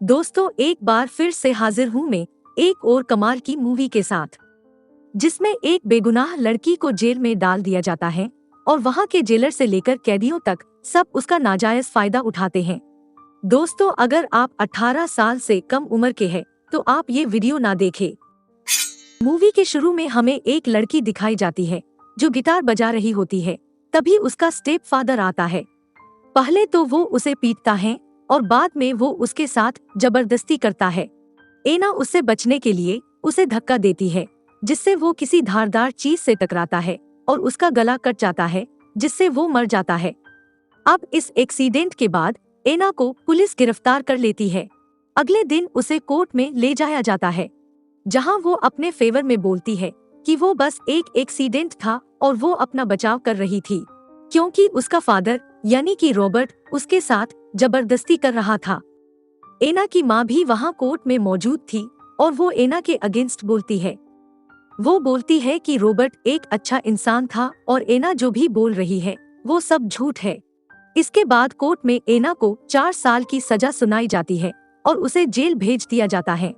दोस्तों, एक बार फिर से हाजिर हूँ मैं एक और कमाल की मूवी के साथ, जिसमें एक बेगुनाह लड़की को जेल में डाल दिया जाता है और वहाँ के जेलर से लेकर कैदियों तक सब उसका नाजायज फायदा उठाते हैं। दोस्तों, अगर आप 18 साल से कम उम्र के हैं तो आप ये वीडियो ना देखें। मूवी के शुरू में हमें एक लड़की दिखाई जाती है जो गिटार बजा रही होती है। तभी उसका स्टेप फादर आता है। पहले तो वो उसे पीटता है और बाद में वो उसके साथ जबरदस्ती करता है। एना उससे बचने के लिए उसे धक्का देती है, जिससे वो किसी धारदार चीज से टकराता है और उसका गला कट जाता है, जिससे वो मर जाता है। अब इस एक्सीडेंट के बाद एना को पुलिस गिरफ्तार कर लेती है। अगले दिन उसे कोर्ट में ले जाया जाता है, जहां वो अपने फेवर में बोलती है कि वो बस एक एक्सीडेंट था और वो अपना बचाव कर रही थी, क्योंकि उसका फादर यानी कि रॉबर्ट उसके साथ जबरदस्ती कर रहा था। एना की माँ भी वहाँ कोर्ट में मौजूद थी और वो एना के अगेंस्ट बोलती है। वो बोलती है कि रॉबर्ट एक अच्छा इंसान था और एना जो भी बोल रही है वो सब झूठ है। इसके बाद कोर्ट में एना को 4 साल की सजा सुनाई जाती है और उसे जेल भेज दिया जाता है।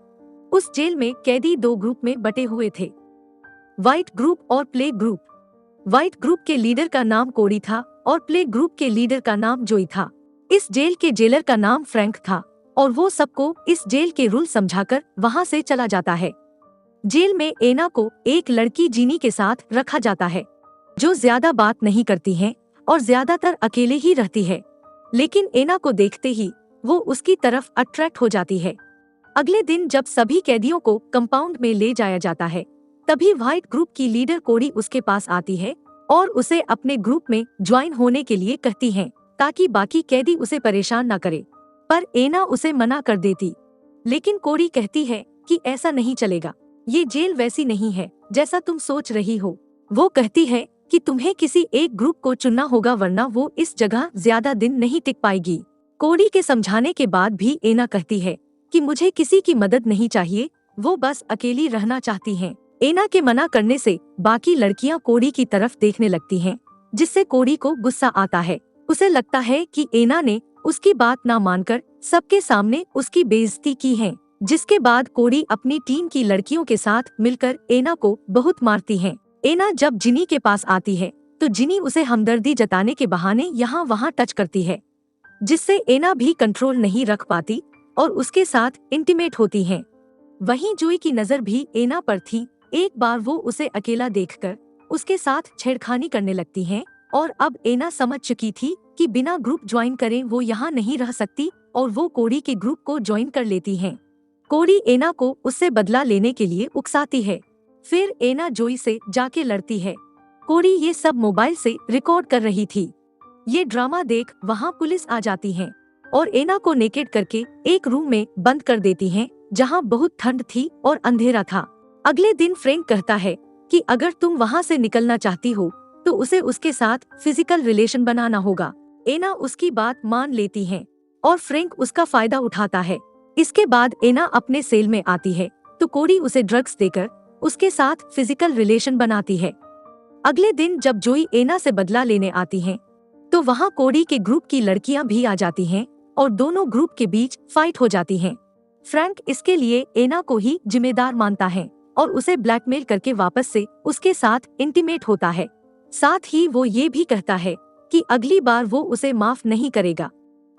उस जेल में कैदी 2 ग्रुप में बटे हुए थे, व्हाइट ग्रुप और प्ले ग्रुप। व्हाइट ग्रुप के लीडर का नाम कोडी था और प्ले ग्रुप के लीडर का नाम जोई था। इस जेल के जेलर का नाम फ्रैंक था और वो सबको इस जेल के रूल समझाकर वहाँ से चला जाता है। जेल में एना को एक लड़की जीनी के साथ रखा जाता है, जो ज्यादा बात नहीं करती है और ज्यादातर अकेले ही रहती है। लेकिन एना को देखते ही वो उसकी तरफ अट्रैक्ट हो जाती है। अगले दिन जब सभी कैदियों को कंपाउंड में ले जाया जाता है, तभी व्हाइट ग्रुप की लीडर कोडी उसके पास आती है और उसे अपने ग्रुप में ज्वाइन होने के लिए कहती है, ताकि बाकी कैदी उसे परेशान न करे। पर एना उसे मना कर देती। लेकिन कोडी कहती है कि ऐसा नहीं चलेगा, ये जेल वैसी नहीं है जैसा तुम सोच रही हो। वो कहती है कि तुम्हें किसी एक ग्रुप को चुनना होगा, वरना वो इस जगह ज्यादा दिन नहीं टिक पाएगी। कोडी के समझाने के बाद भी एना कहती है कि मुझे किसी की मदद नहीं चाहिए, वो बस अकेली रहना चाहती हैं। एना के मना करने से बाकी लड़कियां कोडी की तरफ देखने लगती हैं, जिससे कोडी को गुस्सा आता है। उसे लगता है कि एना ने उसकी बात ना मानकर सबके सामने उसकी बेइज्जती की है। जिसके बाद कोडी अपनी टीम की लड़कियों के साथ मिलकर एना को बहुत मारती है। एना जब जिनी के पास आती है तो जिनी उसे हमदर्दी जताने के बहाने यहाँ वहाँ टच करती है, जिससे एना भी कंट्रोल नहीं रख पाती और उसके साथ इंटीमेट होती है। वहीं जोई की नजर भी एना पर थी। एक बार वो उसे अकेला देखकर उसके साथ छेड़खानी करने लगती हैं और अब एना समझ चुकी थी कि बिना ग्रुप ज्वाइन करे वो यहाँ नहीं रह सकती और वो कोडी के ग्रुप को ज्वाइन कर लेती हैं। कोडी एना को उससे बदला लेने के लिए उकसाती है। फिर एना जोई से जाके लड़ती है। कोडी ये सब मोबाइल से रिकॉर्ड कर रही थी। ये ड्रामा देख वहाँ पुलिस आ जाती है और एना को नेकेड करके एक रूम में बंद कर देती हैं, जहाँ बहुत ठंड थी और अंधेरा था। अगले दिन फ्रैंक कहता है कि अगर तुम वहाँ से निकलना चाहती हो तो उसे उसके साथ फिजिकल रिलेशन बनाना होगा। एना उसकी बात मान लेती है और फ्रैंक उसका फायदा उठाता है। इसके बाद एना अपने सेल में आती है तो कोडी उसे ड्रग्स देकर उसके साथ फिजिकल रिलेशन बनाती है। अगले दिन जब जोई एना से बदला लेने आती है तो वहाँ कोडी के ग्रुप की लड़कियां भी आ जाती हैं और दोनों ग्रुप के बीच फाइट हो जाती है। फ्रैंक इसके लिए एना को ही जिम्मेदार मानता है और उसे ब्लैकमेल करके वापस से उसके साथ इंटीमेट होता है। साथ ही वो ये भी कहता है कि अगली बार वो उसे माफ नहीं करेगा।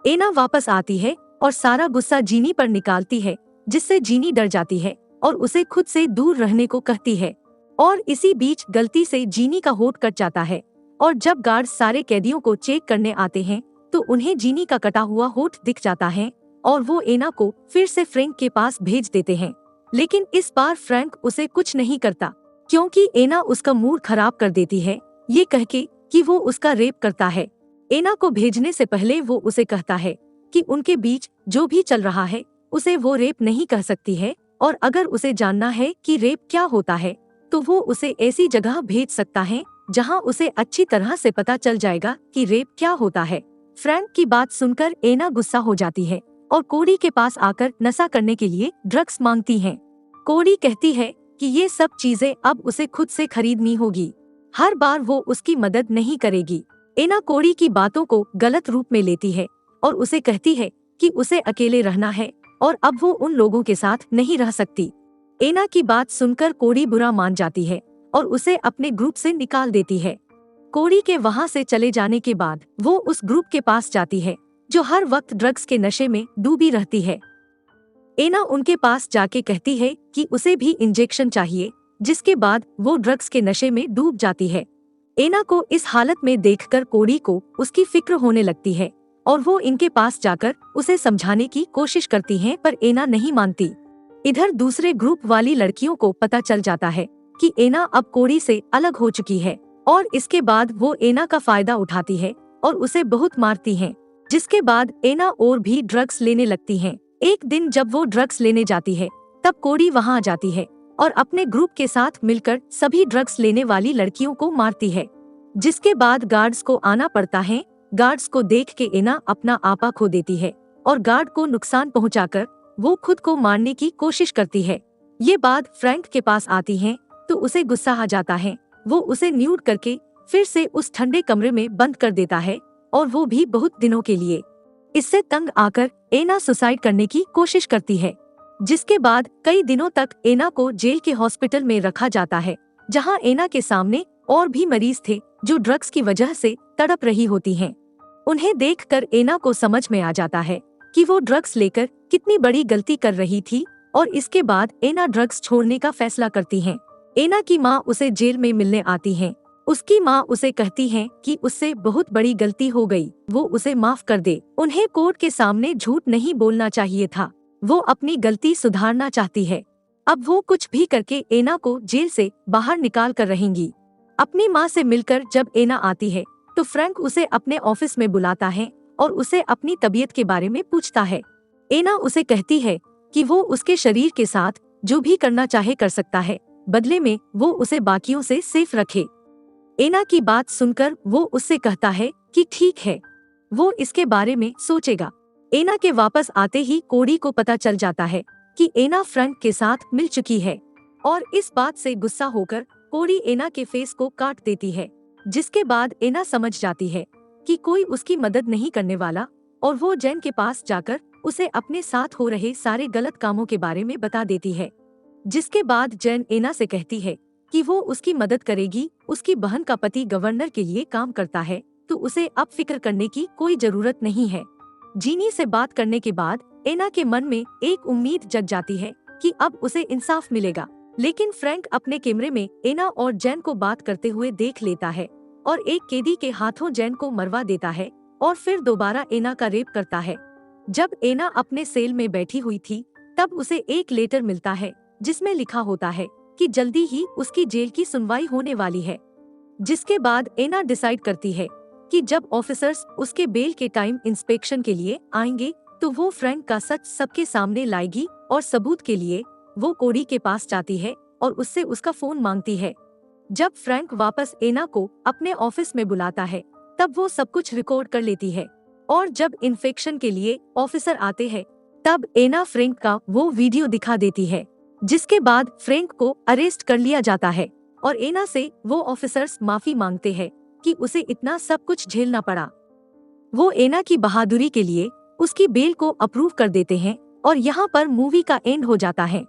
एना वापस आती है और सारा गुस्सा जीनी पर निकालती है, जिससे जीनी डर जाती है और उसे खुद से दूर रहने को कहती है। और इसी बीच गलती से जीनी का होठ कट जाता है और जब गार्ड्स सारे कैदियों को चेक करने आते हैं तो उन्हें जीनी का कटा हुआ होठ दिख जाता है और वो एना को फिर से फ्रैंक के पास भेज देते हैं। लेकिन इस बार फ्रैंक उसे कुछ नहीं करता, क्योंकि एना उसका मूड खराब कर देती है ये कहके कि वो उसका रेप करता है। एना को भेजने से पहले वो उसे कहता है कि उनके बीच जो भी चल रहा है उसे वो रेप नहीं कह सकती है, और अगर उसे जानना है कि रेप क्या होता है तो वो उसे ऐसी जगह भेज सकता है जहां उसे अच्छी तरह से पता चल जाएगा कि रेप क्या होता है। फ्रैंक की बात सुनकर एना गुस्सा हो जाती है और कोडी के पास आकर नशा करने के लिए ड्रग्स मांगती हैं। कोडी कहती है कि ये सब चीजें अब उसे खुद से खरीदनी होगी, हर बार वो उसकी मदद नहीं करेगी। एना कोडी की बातों को गलत रूप में लेती है और उसे कहती है कि उसे अकेले रहना है और अब वो उन लोगों के साथ नहीं रह सकती। एना की बात सुनकर कोरी बुरा मान जाती है और उसे अपने ग्रुप से निकाल देती है। कोरी के वहाँ से चले जाने के बाद वो उस ग्रुप के पास जाती है जो हर वक्त ड्रग्स के नशे में डूबी रहती है। एना उनके पास जाके कहती है कि उसे भी इंजेक्शन चाहिए, जिसके बाद वो ड्रग्स के नशे में डूब जाती है। एना को इस हालत में देखकर कोरी को उसकी फिक्र होने लगती है और वो इनके पास जाकर उसे समझाने की कोशिश करती है, पर एना नहीं मानती। इधर दूसरे ग्रुप वाली लड़कियों को पता चल जाता है कि एना अब कोरी से अलग हो चुकी है और इसके बाद वो एना का फायदा उठाती है और उसे बहुत मारती हैं, जिसके बाद एना और भी ड्रग्स लेने लगती हैं। एक दिन जब वो ड्रग्स लेने जाती है तब कोरी वहाँ आ जाती है और अपने ग्रुप के साथ मिलकर सभी ड्रग्स लेने वाली लड़कियों को मारती है, जिसके बाद गार्ड्स को आना पड़ता है। गार्ड्स को देख के एना अपना आपा खो देती है और गार्ड को नुकसान पहुंचाकर वो खुद को मारने की कोशिश करती है। ये बात फ्रैंक के पास आती है तो उसे गुस्सा आ जाता है। वो उसे न्यूड करके फिर से उस ठंडे कमरे में बंद कर देता है और वो भी बहुत दिनों के लिए। इससे तंग आकर एना सुसाइड करने की कोशिश करती है, जिसके बाद कई दिनों तक एना को जेल के हॉस्पिटल में रखा जाता है, जहां एना के सामने और भी मरीज थे जो ड्रग्स की वजह से तड़प रही होती हैं। उन्हें देखकर एना को समझ में आ जाता है कि वो ड्रग्स लेकर कितनी बड़ी गलती कर रही थी और इसके बाद एना ड्रग्स छोड़ने का फैसला करती है। एना की माँ उसे जेल में मिलने आती है। उसकी माँ उसे कहती है कि उससे बहुत बड़ी गलती हो गई, वो उसे माफ कर दे। उन्हें कोर्ट के सामने झूठ नहीं बोलना चाहिए था। वो अपनी गलती सुधारना चाहती है। अब वो कुछ भी करके एना को जेल से बाहर निकाल कर रहेंगी। अपनी माँ से मिलकर जब एना आती है तो फ्रैंक उसे अपने ऑफिस में बुलाता है और उसे अपनी तबीयत के बारे में पूछता है। एना उसे कहती है कि वो उसके शरीर के साथ जो भी करना चाहे कर सकता है, बदले में वो उसे बाकियों से सेफ रखे। एना की बात सुनकर वो उससे कहता है कि ठीक है, वो इसके बारे में सोचेगा। एना के वापस आते ही कोरी को पता चल जाता है कि एना फ्रैंक के साथ मिल चुकी है और इस बात से गुस्सा होकर कोरी एना के फेस को काट देती है, जिसके बाद एना समझ जाती है कि कोई उसकी मदद नहीं करने वाला और वो जेन के पास जाकर उसे अपने साथ हो रहे सारे गलत कामों के बारे में बता देती है। जिसके बाद जेन एना से कहती है कि वो उसकी मदद करेगी। उसकी बहन का पति गवर्नर के लिए काम करता है तो उसे अब फिक्र करने की कोई जरूरत नहीं है। जीनी से बात करने के बाद एना के मन में एक उम्मीद जग जाती है कि अब उसे इंसाफ मिलेगा, लेकिन फ्रैंक अपने कैमरे में एना और जेन को बात करते हुए देख लेता है और एक कैदी के हाथों जेन को मरवा देता है और फिर दोबारा एना का रेप करता है। जब एना अपने सेल में बैठी हुई थी तब उसे एक लेटर मिलता है जिसमें लिखा होता है कि जल्दी ही उसकी जेल की सुनवाई होने वाली है। जिसके बाद एना डिसाइड करती है कि जब ऑफिसर्स उसके बेल के टाइम इंस्पेक्शन के लिए आएंगे तो वो फ्रैंक का सच सबके सामने लाएगी और सबूत के लिए वो कोरी के पास जाती है और उससे उसका फोन मांगती है। जब फ्रैंक वापस एना को अपने ऑफिस में बुलाता है तब वो सब कुछ रिकॉर्ड कर लेती है और जब इन्फेक्शन के लिए ऑफिसर आते हैं तब एना फ्रैंक का वो वीडियो दिखा देती है, जिसके बाद फ्रैंक को अरेस्ट कर लिया जाता है और एना से वो ऑफिसर्स माफी मांगते हैं कि उसे इतना सब कुछ झेलना पड़ा। वो एना की बहादुरी के लिए उसकी बेल को अप्रूव कर देते हैं और यहाँ पर मूवी का एंड हो जाता है।